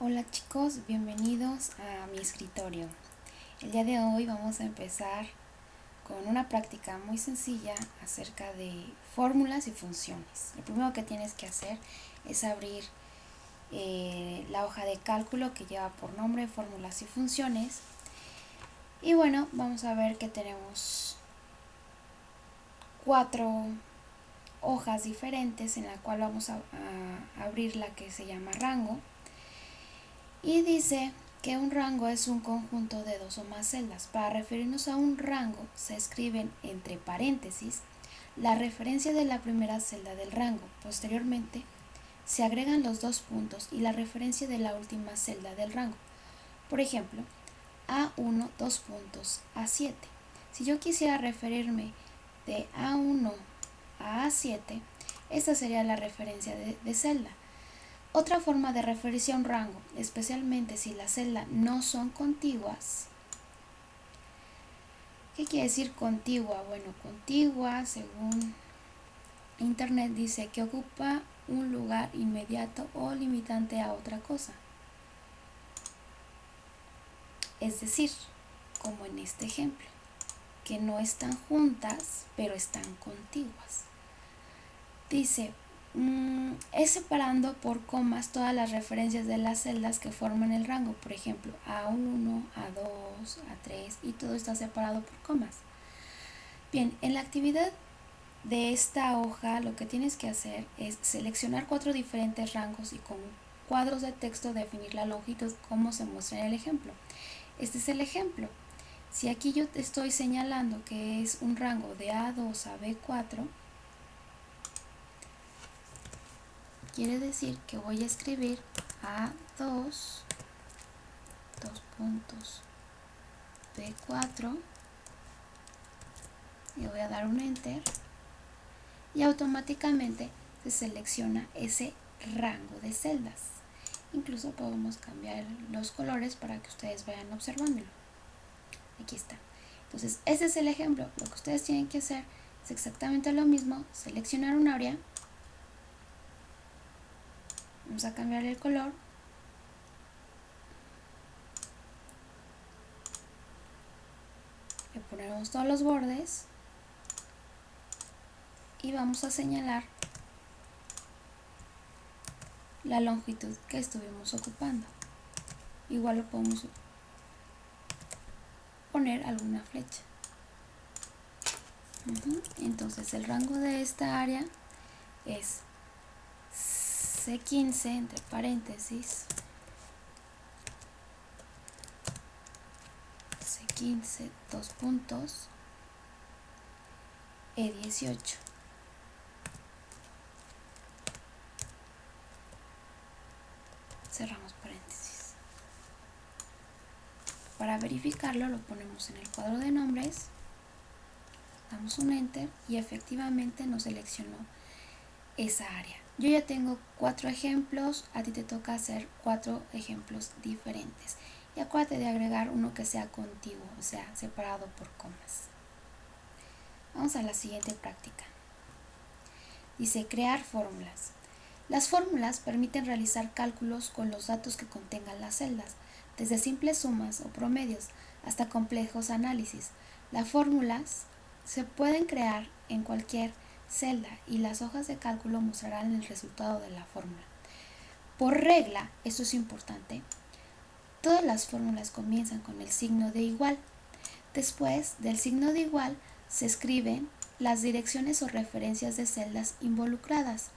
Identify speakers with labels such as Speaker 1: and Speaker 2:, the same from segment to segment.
Speaker 1: Hola chicos, bienvenidos a mi escritorio. El día de hoy vamos a empezar con una práctica muy sencilla acerca de fórmulas y funciones. Lo primero que tienes que hacer es abrir la hoja de cálculo que lleva por nombre fórmulas y funciones. Y bueno, vamos a ver que tenemos 4 hojas diferentes en la cual vamos a abrir la que se llama rango. Y dice que un rango es un conjunto de dos o más celdas. Para referirnos a un rango se escriben entre paréntesis la referencia de la primera celda del rango. Posteriormente se agregan los dos puntos y la referencia de la última celda del rango. Por ejemplo, A1 dos puntos A7. Si yo quisiera referirme de A1 a A7, esta sería la referencia de celda. Otra forma de referirse a un rango, especialmente si las celdas no son contiguas. ¿Qué quiere decir contigua? Bueno, contigua, según Internet, dice que ocupa un lugar inmediato o limitante a otra cosa. Es decir, como en este ejemplo, que no están juntas, pero están contiguas. Dice, es separando por comas todas las referencias de las celdas que forman el rango, por ejemplo, A1, A2, A3, y todo está separado por comas. Bien, en la actividad de esta hoja lo que tienes que hacer es seleccionar 4 diferentes rangos y con cuadros de texto definir la longitud como se muestra en el ejemplo. Este es el ejemplo. Si aquí yo te estoy señalando que es un rango de A2 a B4, quiere decir que voy a escribir A2, dos puntos, B4, y voy a dar un enter, y automáticamente se selecciona ese rango de celdas. Incluso podemos cambiar los colores para que ustedes vayan observándolo. Aquí está. Entonces, ese es el ejemplo. Lo que ustedes tienen que hacer es exactamente lo mismo. Seleccionar un área. Vamos a cambiar el color. Le ponemos todos los bordes. Y vamos a señalar la longitud que estuvimos ocupando. Igual lo podemos poner alguna flecha. Entonces el rango de esta área es C15 entre paréntesis C15 dos puntos E18. Cerramos paréntesis. Para verificarlo lo ponemos en el cuadro de nombres, damos un enter y efectivamente nos seleccionó esa área. Yo ya tengo 4 ejemplos, a ti te toca hacer 4 ejemplos diferentes. Y acuérdate de agregar uno que sea contiguo, o sea, separado por comas. Vamos a la siguiente práctica. Dice crear fórmulas. Las fórmulas permiten realizar cálculos con los datos que contengan las celdas, desde simples sumas o promedios hasta complejos análisis. Las fórmulas se pueden crear en cualquier celda y las hojas de cálculo mostrarán el resultado de la fórmula. Por regla, esto es importante, todas las fórmulas comienzan con el signo de igual. Después del signo de igual se escriben las direcciones o referencias de celdas involucradas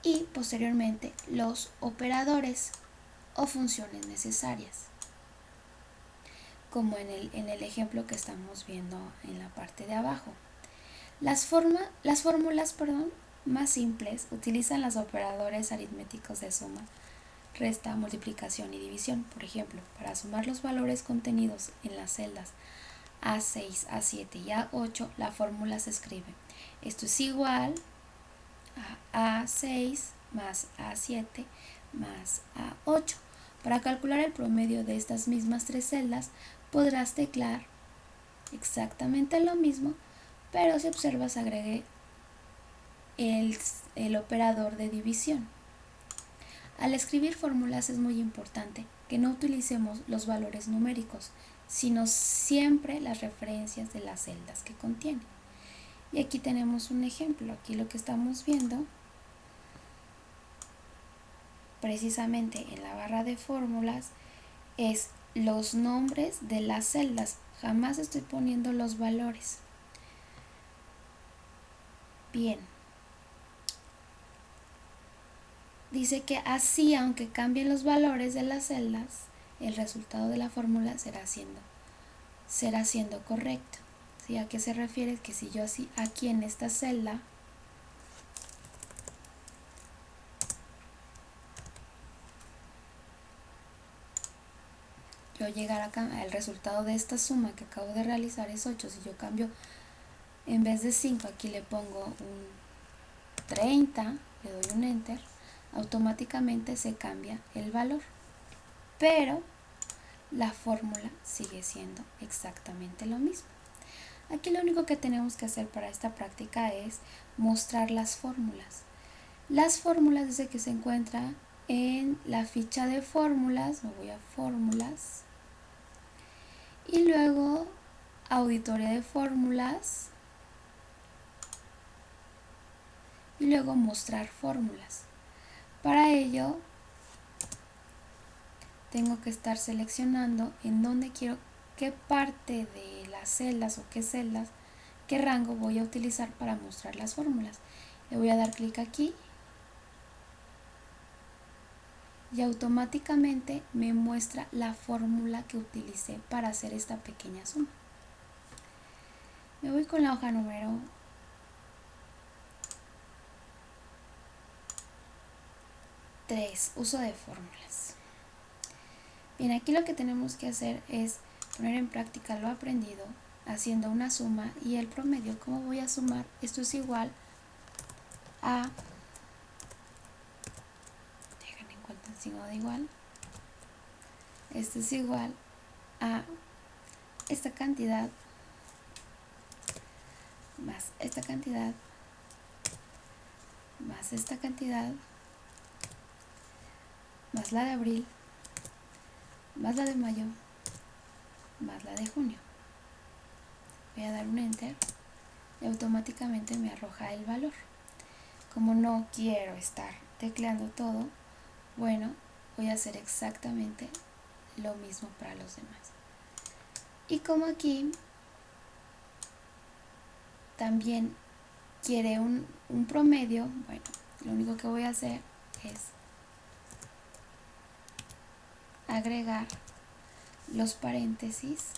Speaker 1: y posteriormente los operadores o funciones necesarias, como en el ejemplo que estamos viendo en la parte de abajo. Las fórmulas más simples utilizan los operadores aritméticos de suma, resta, multiplicación y división. Por ejemplo, para sumar los valores contenidos en las celdas A6, A7 y A8, la fórmula se escribe: esto es igual a A6 más A7 más A8. Para calcular el promedio de estas mismas 3 celdas, podrás teclar exactamente lo mismo, pero si observas agregué el operador de división. Al escribir fórmulas es muy importante que no utilicemos los valores numéricos, sino siempre las referencias de las celdas que contiene. Y aquí tenemos un ejemplo. Aquí lo que estamos viendo precisamente en la barra de fórmulas es los nombres de las celdas. Jamás estoy poniendo los valores. Bien. Dice que así, aunque cambien los valores de las celdas, el resultado de la fórmula será siendo correcto. ¿Sí? ¿A qué se refiere? Que si yo así aquí en esta celda yo llegar acá, el resultado de esta suma que acabo de realizar es 8. Si yo cambio, en vez de 5, aquí le pongo un 30, le doy un enter, automáticamente se cambia el valor. Pero la fórmula sigue siendo exactamente lo mismo. Aquí lo único que tenemos que hacer para esta práctica es mostrar las fórmulas. Las fórmulas dice que se encuentra en la ficha de fórmulas. Me voy a fórmulas y luego auditoría de fórmulas y luego mostrar fórmulas. Para ello tengo que estar seleccionando en dónde quiero, qué parte de las celdas o qué celdas, qué rango voy a utilizar para mostrar las fórmulas. Le voy a dar clic aquí y automáticamente me muestra la fórmula que utilicé para hacer esta pequeña suma. Me voy con la hoja número 3, uso de fórmulas. Bien, aquí lo que tenemos que hacer es poner en práctica lo aprendido haciendo una suma y el promedio. ¿Cómo voy a sumar? Esto es igual a, dejen en cuenta el signo de igual, esto es igual a esta cantidad más esta cantidad más esta cantidad más la de abril más la de mayo más la de junio. Voy a dar un enter y automáticamente me arroja el valor. Como no quiero estar tecleando todo, bueno, voy a hacer exactamente lo mismo para los demás. Y como aquí también quiere un promedio, bueno, lo único que voy a hacer es agregar los paréntesis.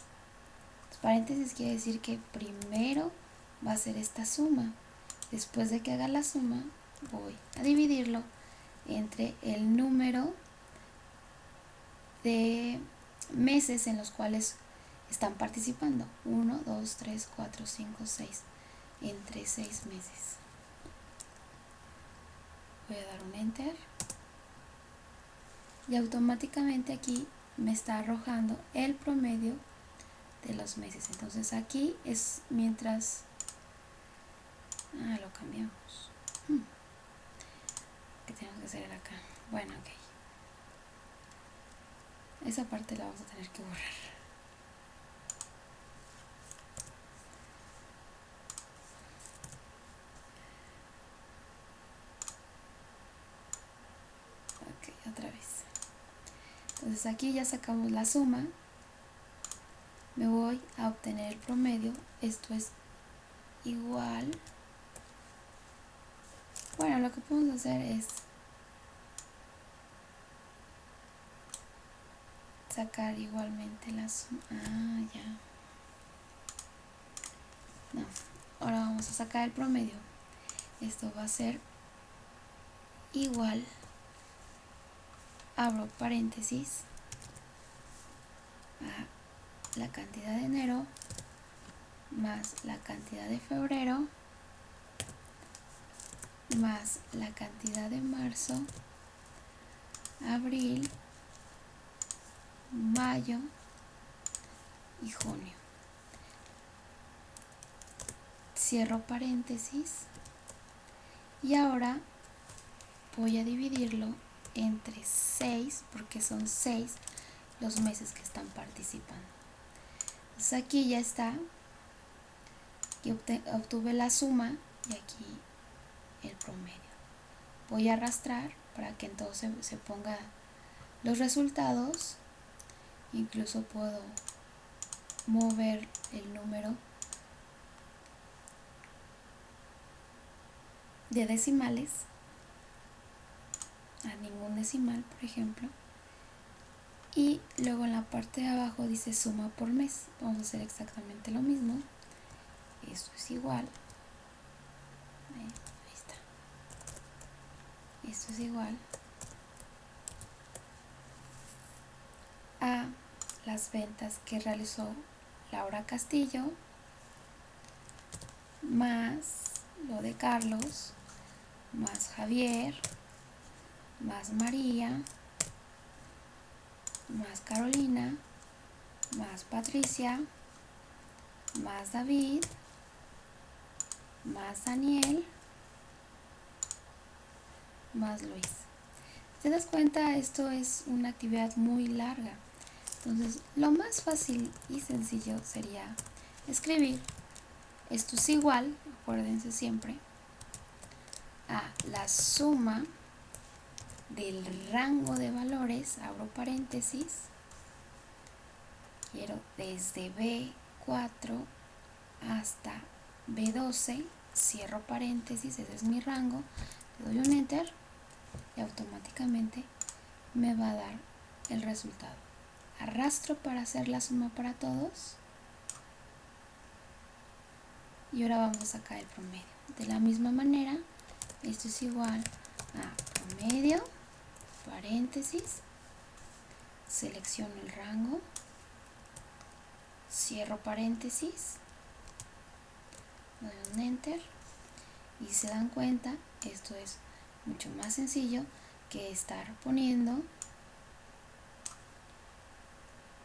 Speaker 1: Los paréntesis quiere decir que primero va a ser esta suma. Después de que haga la suma, voy a dividirlo entre el número de meses en los cuales están participando. 1, 2, 3, 4, 5, 6. Entre 6 meses. Voy a dar un enter. Y automáticamente aquí me está arrojando el promedio de los meses. Entonces aquí es mientras... lo cambiamos. ¿Qué tenemos que hacer acá? Bueno, ok. Esa parte la vamos a tener que borrar. Ok, otra vez. Entonces aquí ya sacamos la suma. Me voy a obtener el promedio. Esto es igual. Bueno, lo que podemos hacer es sacar igualmente la suma. Ya. No. Ahora vamos a sacar el promedio. Esto va a ser igual, abro paréntesis, a la cantidad de enero más la cantidad de febrero más la cantidad de marzo, abril, mayo y junio. Cierro paréntesis y ahora voy a dividirlo entre 6, porque son 6 los meses que están participando. Entonces aquí ya está, que obtuve la suma y aquí el promedio. Voy a arrastrar para que entonces se ponga los resultados. Incluso puedo mover el número de decimales a ningún decimal, por ejemplo. Y luego en la parte de abajo dice suma por mes. Vamos a hacer exactamente lo mismo. Esto es igual. Ahí está. Esto es igual a las ventas que realizó Laura Castillo más lo de Carlos más Javier más María más Carolina más Patricia más David más Daniel más Luis. Si te das cuenta, esto es una actividad muy larga. Entonces, lo más fácil y sencillo sería escribir esto es igual, acuérdense siempre, a la suma del rango de valores, abro paréntesis, quiero desde B4 hasta B12, cierro paréntesis, ese es mi rango, le doy un enter y automáticamente me va a dar el resultado. Arrastro para hacer la suma para todos y ahora vamos a sacar el promedio. De la misma manera, esto es igual a promedio, paréntesis, selecciono el rango, cierro paréntesis, doy un enter y se dan cuenta, esto es mucho más sencillo que estar poniendo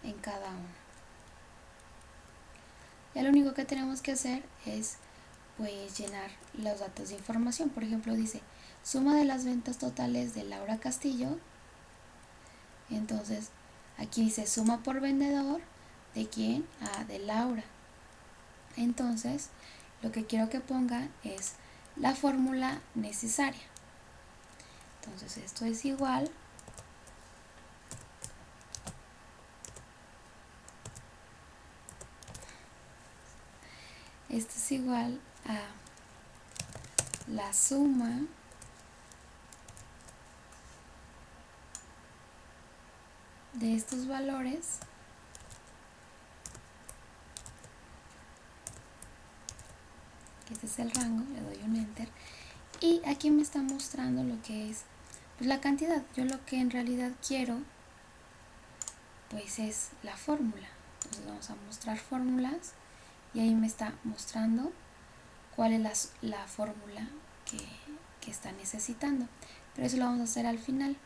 Speaker 1: en cada uno. Ya lo único que tenemos que hacer es pues llenar los datos de información. Por ejemplo, dice suma de las ventas totales de Laura Castillo. Entonces aquí dice suma por vendedor. ¿De quién? De Laura. Entonces lo que quiero que ponga es la fórmula necesaria. Entonces esto es igual a la suma de estos valores que este es el rango, le doy un enter y aquí me está mostrando lo que es pues, la cantidad. Yo lo que en realidad quiero pues es la fórmula. Entonces vamos a mostrar fórmulas y ahí me está mostrando cuál es la fórmula que está necesitando, pero eso lo vamos a hacer al final.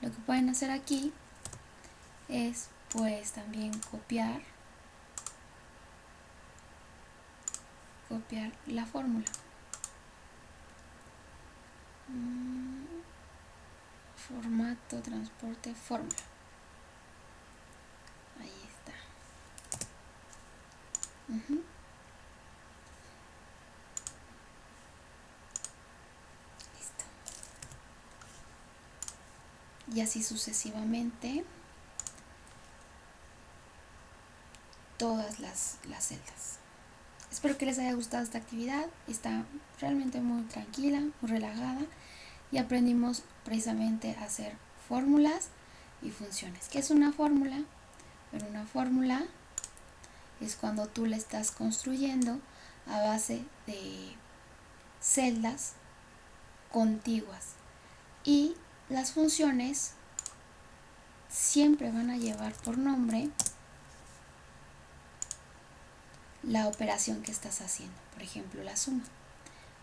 Speaker 1: Lo que pueden hacer aquí es pues también copiar la fórmula. Formato, transporte, fórmula. Ahí está. Listo. Y así sucesivamente todas las celdas. Espero que les haya gustado esta actividad. Está realmente muy tranquila, muy relajada y aprendimos precisamente a hacer fórmulas y funciones. ¿Qué es una fórmula? Bueno, una fórmula es cuando tú la estás construyendo a base de celdas contiguas y las funciones siempre van a llevar por nombre la operación que estás haciendo, por ejemplo la suma.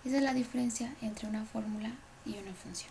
Speaker 1: Esa es la diferencia entre una fórmula y una función.